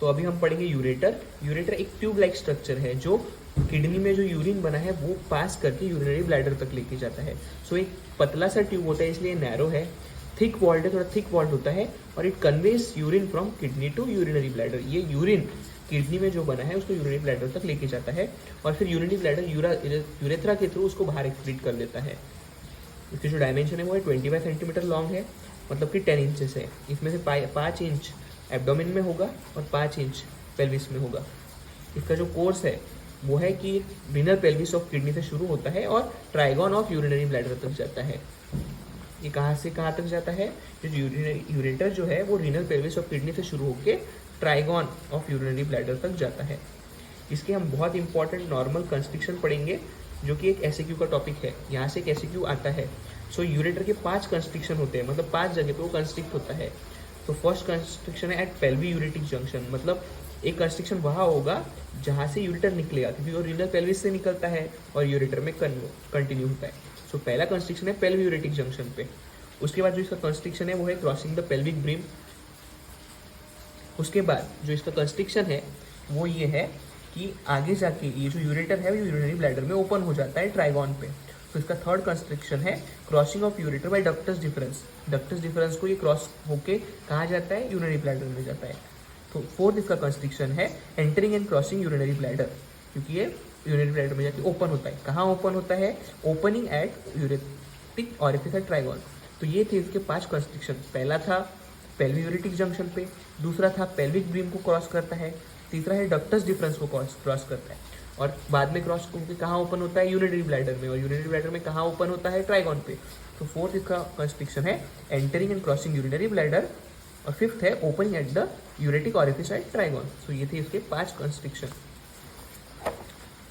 तो अभी हम पढ़ेंगे यूरेटर। यूरेटर एक ट्यूब लाइक स्ट्रक्चर है जो किडनी में जो यूरिन बना है वो पास करके यूरिनरी ब्लैडर तक लेके जाता है। सो एक पतला सा ट्यूब होता है इसलिए नैरो है, थिक वॉल्ड है, थोड़ा थिक वॉल्ड होता है, और it conveys urine from kidney to urinary bladder. ये यूरिन किडनी में जो बना है उसको यूरिनरी ब्लैडर तक लेके जाता है और फिर यूरिनरी ब्लैडर यूरेथ्रा के थ्रू उसको बाहर एक्सक्रीट कर देता है। इसकी जो डायमेंशन है वो है 25 सेंटीमीटर लॉन्ग है, मतलब कि 10 इंचेस है। इसमें से 5 इंच एब्डोमेन में होगा और 5 इंच पेल्विस में होगा। इसका जो कोर्स है वो है कि रीनल पेल्विस ऑफ किडनी से शुरू होता है और ट्राइगॉन ऑफ यूरिनरी ब्लैडर तक जाता है। ये कहाँ से कहाँ तक जाता है? जो यूरेटर जो है वो रीनल पेल्विस ऑफ किडनी से शुरू होकर ट्राइगॉन ऑफ यूरिनरी ब्लैडर तक जाता है। इसके हम बहुत इंपॉर्टेंट नॉर्मल कंस्ट्रिक्शन पढ़ेंगे जो कि एक एसएक्यू का टॉपिक है। यहाँ से एक एसएक्यू आता है। सो यूरेटर के 5 कंस्ट्रिक्शन होते हैं, मतलब 5 जगह पे वो कंस्ट्रिक्ट होता है। तो फर्स्ट कंस्ट्रिक्शन है एट पेल्वी यूरेटिक जंक्शन, मतलब एक कंस्ट्रिक्शन वहाँ होगा जहाँ से यूरेटर निकलेगा, क्योंकि वो रीनल पेल्विस से निकलता है और यूरेटर में कंटिन्यू होता है। सो पहला कंस्ट्रिक्शन है पेल्वी यूरेटिक जंक्शन पे। उसके बाद जो इसका कंस्ट्रिक्शन है वो है क्रॉसिंग द पेल्विक ब्रिम। उसके बाद जो इसका कंस्ट्रिक्शन है वो ये है कि आगे जाके ये जो यूरेटर है वो यूरिनरी ब्लैडर में ओपन हो जाता है ट्राइगॉन पे। तो इसका थर्ड कंस्ट्रिक्शन है crossing of ureter by ductus deferens. Ductus deferens को ये क्रॉस होके कहाँ जाता है? यूरिनरी ब्लैडर में जाता है। तो फोर्थ इसका कंस्ट्रिक्शन है entering and crossing urinary bladder, क्योंकि ये यूरिनरी ब्लैडर में जाके ओपन होता है। कहाँ ओपन होता है? Opening at ureteric orifice at trigone. तो ये थे इसके 5 कंस्ट्रिक्शन। पहला था पेल्विक यूरेटिक जंक्शन पे, दूसरा था पेल्विक ब्रिम को क्रॉस करता है, तीसरा है डक्टस डिफरेंस को क्रॉस करता है, और बाद में क्रॉस होकर कहाँ ओपन होता है? यूरिनरी ब्लैडर में, और यूरिनरी ब्लैडर में कहाँ ओपन होता है? ट्राइगॉन पे। तो फोर्थ इसका कंस्ट्रिक्शन है entering and crossing urinary bladder, और फिफ्थ है opening at the ureteric orifice at trigone. So ये थे इसके 5 कंस्ट्रिक्शन।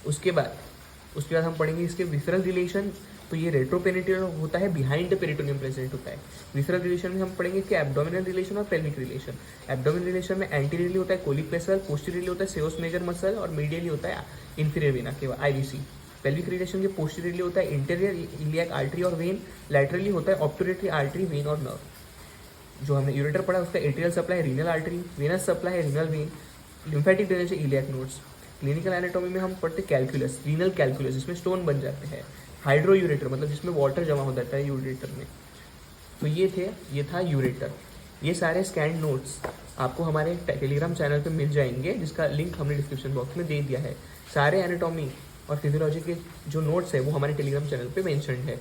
उसके बाद हम पढ़ेंगे इसके विसरल रिलेशन। तो ये रेट्रोपेरिटोनियल होता है, बिहाइंड द पेरिटोनियम प्रेजेंट होता है। विसरल रिलेशन में हम पढ़ेंगे इसके एब्डोमिनल रिलेशन और पेल्विक रिलेशन। एब्डोमिनल रिलेशन में एंटीरियरली होता है कोलिक मसल, पोस्टीरियरली होता है सेओस मेजर मसल, और मीडियली होता है इंफीरियर वेना के आईवीसी। पेल्विक रिलेशन के पोस्टीरियरली होता है इंटीरियर इलियाक आर्टरी और वेन, लैटरली होता है ऑब्टुरेटरी आर्टरी, वेन और नर्व। जो हमने यूरेटर पढ़ा उसका atrial supply renal artery, venous supply है रीनल वेन, लिम्फेटिक ड्रेनेज है इलियाक नोड्स। क्लिनिकल एनाटॉमी में हम पढ़ते कैलकुलस, रीनल कैलकुलस, जिसमें स्टोन बन जाते हैं। हाइड्रो यूरेटर, मतलब जिसमें वाटर जमा हो जाता है यूरेटर में। तो ये था यूरेटर। ये सारे स्कैन नोट्स आपको हमारे टेलीग्राम चैनल पे मिल जाएंगे, जिसका लिंक हमने डिस्क्रिप्शन बॉक्स में दे दिया है। सारे एनाटॉमी और फिजियोलॉजी के जो नोट्स है वो हमारे टेलीग्राम चैनल पे मेंशन्ड है।